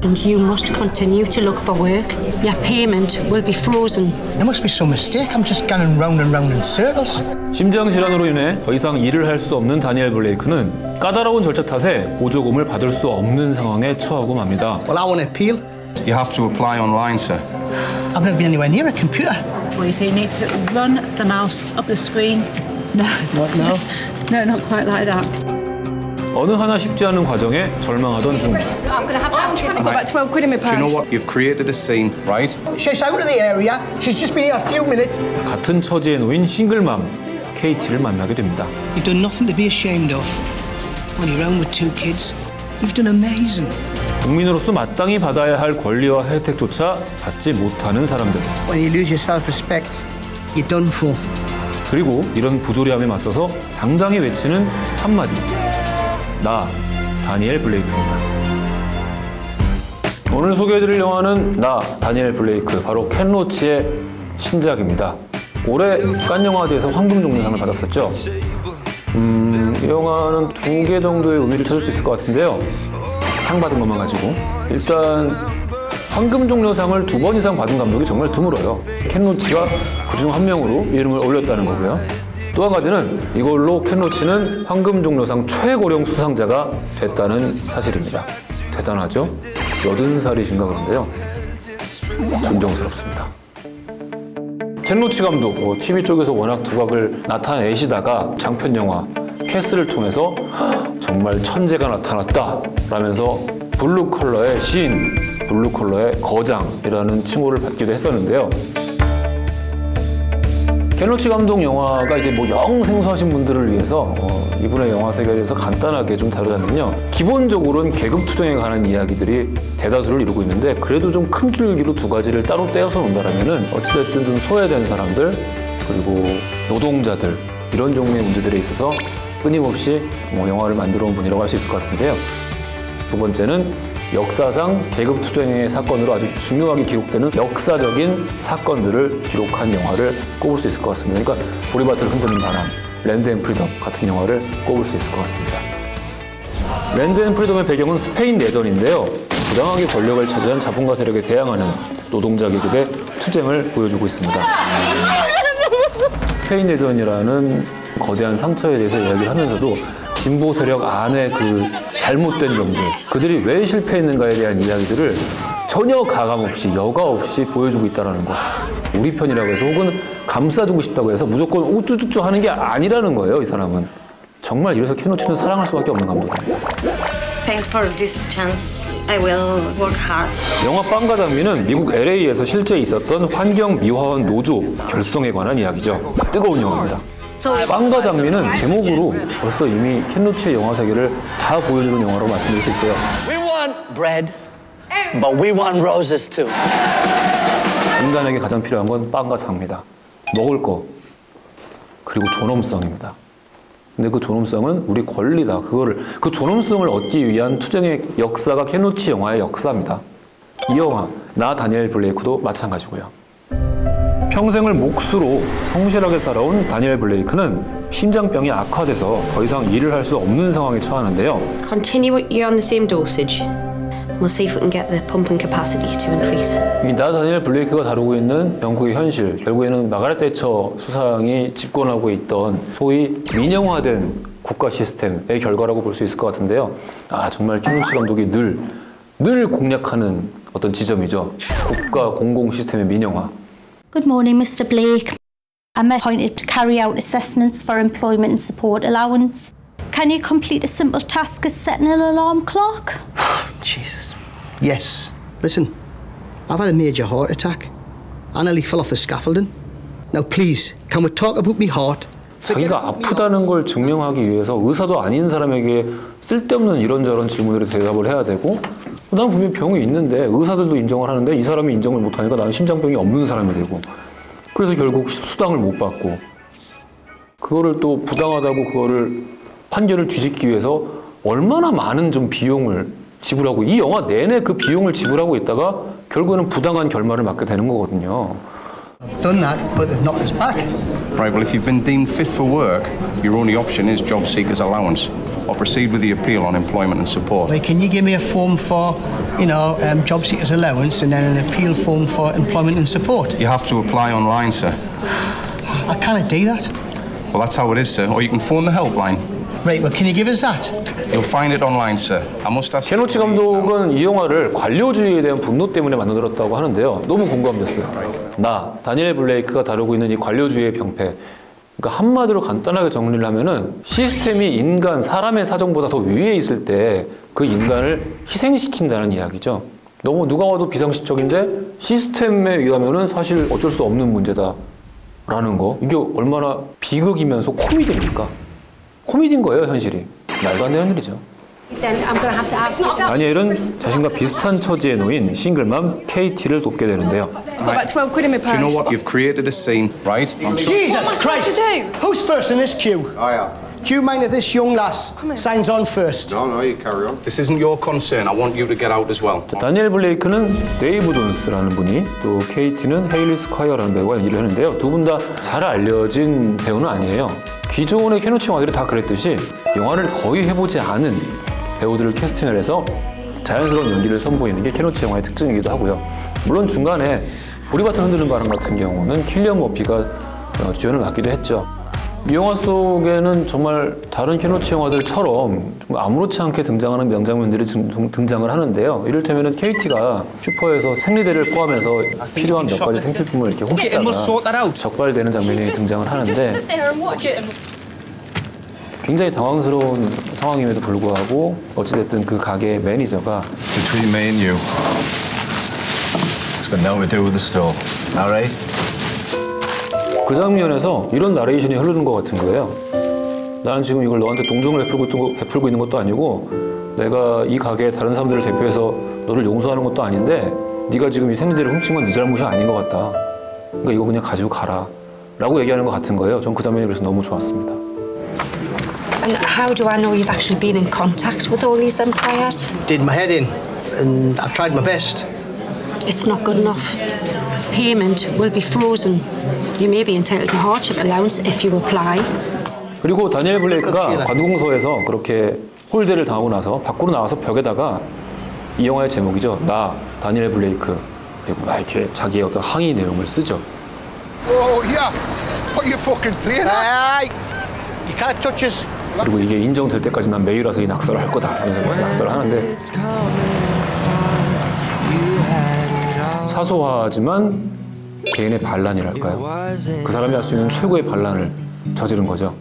And you must continue to look for work. Your payment will be frozen. There must be some mistake. I'm just going round and round in circles. 심장 질환으로 인해 더 이상 일을 할 수 없는 다니엘 블레이크는 까다로운 절차 탓에 보조금을 받을 수 없는 상황에 처하고 맙니다. Well, I want to appeal. You have to apply online, sir. I've never been anywhere near a computer. Well, so you need to run the mouse up the screen. No. What now? No, not quite like that. 어느 하나 쉽지 않은 과정에 절망하던 중 I'm going to have to ask you to go back to 12 quid in my purse. Do you know what? You've created a scene, right? She's out of the area. She's just been here a few minutes. 같은 처지에 놓인 싱글맘 KT를 만나게 됩니다. You've done nothing to be ashamed of. On your own with 2 kids. You've done amazing. 국민으로서 마땅히 받아야 할 권리와 혜택조차 받지 못하는 사람들. When you lose your self-respect, you're done for. 그리고 이런 부조리함에 맞서서 당당히 외치는 한마디. 나, 다니엘 블레이크입니다. 오늘 소개해드릴 영화는 나, 다니엘 블레이크, 바로 켄 로치의 신작입니다. 올해 칸 영화제에서 황금종려상을 받았었죠. 이 영화는 2개 정도의 의미를 찾을 수 있을 것 같은데요. 상 받은 것만 가지고 일단 황금종려상을 2번 이상 받은 감독이 정말 드물어요. 켄 로치가 그중 한 명으로 이름을 올렸다는 거고요. 또 한 가지는 이걸로 켄 로치는 황금종려상 최고령 수상자가 됐다는 사실입니다. 대단하죠? 80살이신가 그런데요. 존경스럽습니다. 켄 로치 감독, TV 쪽에서 워낙 두각을 나타내시다가 장편 영화 캐스를 통해서 정말 천재가 나타났다 라면서 블루 컬러의 시인, 블루 컬러의 거장이라는 칭호를 받기도 했었는데요. 켄 로치 감독 영화가 이제 영 생소하신 분들을 위해서 이분의 영화 세계에 대해서 간단하게 좀 다루자면요. 기본적으로는 계급 투쟁에 관한 이야기들이 대다수를 이루고 있는데 그래도 좀 큰 줄기로 2가지를 따로 떼어서 논다라면은 어찌됐든 좀 소외된 사람들 그리고 노동자들 이런 종류의 문제들에 있어서 끊임없이 영화를 만들어 온 분이라고 할 수 있을 것 같은데요. 2번째는 역사상 계급 투쟁의 사건으로 아주 중요하게 기록되는 역사적인 사건들을 기록한 영화를 꼽을 수 있을 것 같습니다. 그러니까 보리밭을 흔드는 바람, 랜드 앤 프리덤 같은 영화를 꼽을 수 있을 것 같습니다. 랜드 앤 프리덤의 배경은 스페인 내전인데요. 부당하게 권력을 차지한 자본가 세력에 대항하는 노동자 계급의 투쟁을 보여주고 있습니다. 스페인 내전이라는 거대한 상처에 대해서 이야기를 하면서도 진보 세력 안의 그 잘못된 점들, 그들이 왜 실패했는가에 대한 이야기들을 전혀 가감 없이, 여과 없이 보여주고 있다는 거. 우리 편이라고 해서 혹은 감싸주고 싶다고 해서 무조건 우쭈쭈쭈 하는 게 아니라는 거예요, 이 사람은. 정말 이래서 켄 로치는 사랑할 수밖에 없는 감독입니다. Thanks for this chance. I will work hard. 영화 빵과 장미는 미국 LA에서 실제 있었던 환경 미화원 노조 결성에 관한 이야기죠. 뜨거운 영화입니다. 빵과 장미는 제목으로 벌써 이미 켄 로치의 영화 세계를 다 보여주는 영화라고 말씀드릴 수 있어요. We want bread, but we want roses too. 인간에게 가장 필요한 건 빵과 장미다. 먹을 거, 그리고 존엄성입니다. 근데 그 존엄성은 우리 권리다. 그 존엄성을 얻기 위한 투쟁의 역사가 켄 로치 영화의 역사입니다. 이 영화, 나 다니엘 블레이크도 마찬가지고요. 평생을 몫으로 성실하게 살아온 다니엘 블레이크는 심장병이 악화돼서 더 이상 일을 할 수 없는 상황에 처하는데요. Continue you're on the same dosage. We'll see if we can get the pumping capacity to increase. 이 나 다니엘 블레이크가 다루고 있는 영국의 현실, 결국에는 마가렛 대처 수상이 집권하고 있던 소위 민영화된 국가 시스템의 결과라고 볼 수 있을 것 같은데요. 정말 켄 로치 감독이 늘 공략하는 어떤 지점이죠. 국가 공공 시스템의 민영화. Good morning, Mr. Blake. I'm appointed to carry out assessments for employment and support allowance. Can you complete a simple task as setting an alarm clock? Jesus. Yes. Listen, I've had a major heart attack. I nearly fell off the scaffolding. Now, please, can we talk about my heart? 자기가 아프다는 걸 증명하기 위해서 의사도 아닌 사람에게 쓸데없는 이런저런 질문들에 대답을 해야 되고 나는 분명히 병이 있는데 의사들도 인정을 하는데 이 사람이 인정을 못하니까 나는 심장병이 없는 사람이 되고 그래서 결국 수당을 못 받고 그거를 또 부당하다고 그거를 판결을 뒤집기 위해서 얼마나 많은 좀 비용을 지불하고 이 영화 내내 그 비용을 지불하고 있다가 결국에는 부당한 결말을 맞게 되는 거거든요. I've done that, but they've knocked us back. Right, well, if you've been deemed fit for work, your only option is job seekers allowance. or proceed with the appeal on employment and support. Like, can you give me a form for, job seekers allowance and then an appeal form for employment and support? You have to apply online, sir. I can't do that. Well, that's how it is, sir. Or you can phone the helpline. Right, well, can you give us that? You'll find it online, sir. I must ask. 케노치 감독은 이 영화를 관료주의에 대한 분노 때문에 만들었다고 하는데요. 너무 공감됐어요. 나, 다니엘 블레이크가 다루고 있는 이 관료주의의 병폐. 그러니까 한마디로 간단하게 정리를 하면은 시스템이 인간, 사람의 사정보다 더 위에 있을 때 그 인간을 희생시킨다는 이야기죠. 너무 누가 와도 비상식적인데 시스템에 의하면은 사실 어쩔 수 없는 문제다라는 거. 이게 얼마나 비극이면서 코미디입니까? 코미디인 거예요, 현실이. 말도 안 되는 일이죠. 다니엘은 자신과 비슷한 처지에 놓인 싱글맘 KT를 돕게 되는데요. I've got about 12 quid in my purse. Do you know what? You've created a scene, right? I'm sure. Jesus Christ! Who's first in this queue? I am. Do you mind if this young lass signs on first? No, you carry on. This isn't your concern. I want you to get out as well. 다니엘 블레이크는 데이브 존스라는 분이, 또 KT는 헤일리 스콰이어라는 배우가 연기를 하는데요. 두 분 다 잘 알려진 배우는 아니에요. 기존의 케노치 영화들이 다 그랬듯이 영화를 거의 해보지 않은 배우들을 캐스팅을 해서 자연스러운 연기를 선보이는 게 케노치 영화의 특징이기도 하고요. 물론 중간에 보리밭을 흔드는 바람 같은 경우는 킬리언 머피가 주연을 맡기도 했죠. 이 영화 속에는 정말 다른 케노치 영화들처럼 아무렇지 않게 등장하는 명장면들이 등장을 하는데요. 이를테면 KT가 슈퍼에서 생리대를 포함해서 필요한 몇 가지 생필품을 이렇게 훔치다가 적발되는 장면이 등장을 하는데 굉장히 당황스러운 상황임에도 불구하고 어찌됐든 그 가게의 매니저가 Between me and you. It's got nothing to do with the store. All right? 그 장면에서 이런 나레이션이 흐르는 것 같은 거예요. 나는 지금 이걸 너한테 동정을 베풀고 있는 것도 아니고 내가 이 가게의 다른 사람들을 대표해서 너를 용서하는 것도 아닌데 네가 지금 이 생리대를 훔친 건 네 잘못이 아닌 것 같다. 그러니까 이거 그냥 가지고 가라 라고 얘기하는 것 같은 거예요. 전 그 장면이 그래서 너무 좋았습니다. And how do I know you've actually been in contact with all these employers? Did my head in, and I tried my best. It's not good enough. Payment will be frozen. You may be entitled to hardship allowance if you apply. 그리고 다니엘 블레이크가 관공서에서 그렇게 홀대를 당하고 나서 밖으로 나와서 벽에다가 이 영화의 제목이죠. 나, 다니엘 블레이크. 그리고 막 이렇게 자기의 어떤 항의 내용을 쓰죠. Oh, yeah. What are you fucking playing at? You can't touch us. 그리고 이게 인정될 때까지 난 매일 와서 이 낙서를 할 거다 하면서 낙서를 하는데 사소하지만 개인의 반란이랄까요? 그 사람이 할 수 있는 최고의 반란을 저지른 거죠.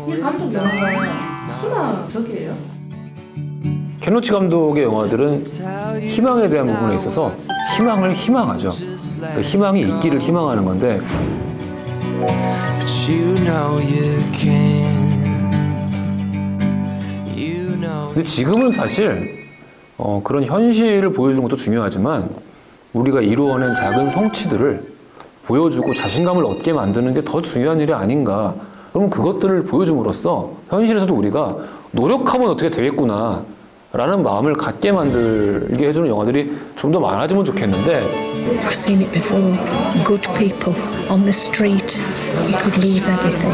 이 감독 영화가 희망적이에요? 케노치 감독의 영화들은 희망에 대한 부분에 있어서 희망을 희망하죠. 그 희망이 있기를 희망하는 건데 근데 지금은 사실 그런 현실을 보여주는 것도 중요하지만 우리가 이루어낸 작은 성취들을 보여주고 자신감을 얻게 만드는 게 더 중요한 일이 아닌가. 그럼 그것들을 보여줌으로써 현실에서도 우리가 노력하면 어떻게 되겠구나 라는 마음을 갖게 만들게 해주는 영화들이 좀 더 많아지면 좋겠는데 I've seen it before. Good people on the street. You could lose everything.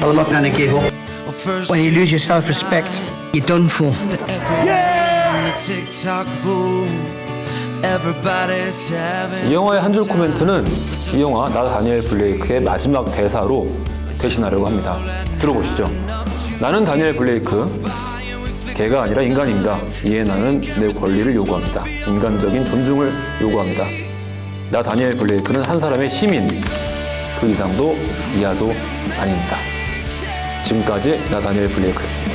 Well, I'm not going to give up. When you lose your self-respect, you're done for. 이 영화의 한 줄 코멘트는 이 영화 나 다니엘 블레이크의 마지막 대사로 대신하려고 합니다. 들어보시죠. 나는 다니엘 블레이크. 개가 아니라 인간입니다. 이에 나는 내 권리를 요구합니다. 인간적인 존중을 요구합니다. 나 다니엘 블레이크는 한 사람의 시민. 그 이상도 이하도 아닙니다. 지금까지 나 다니엘 블레이크였습니다.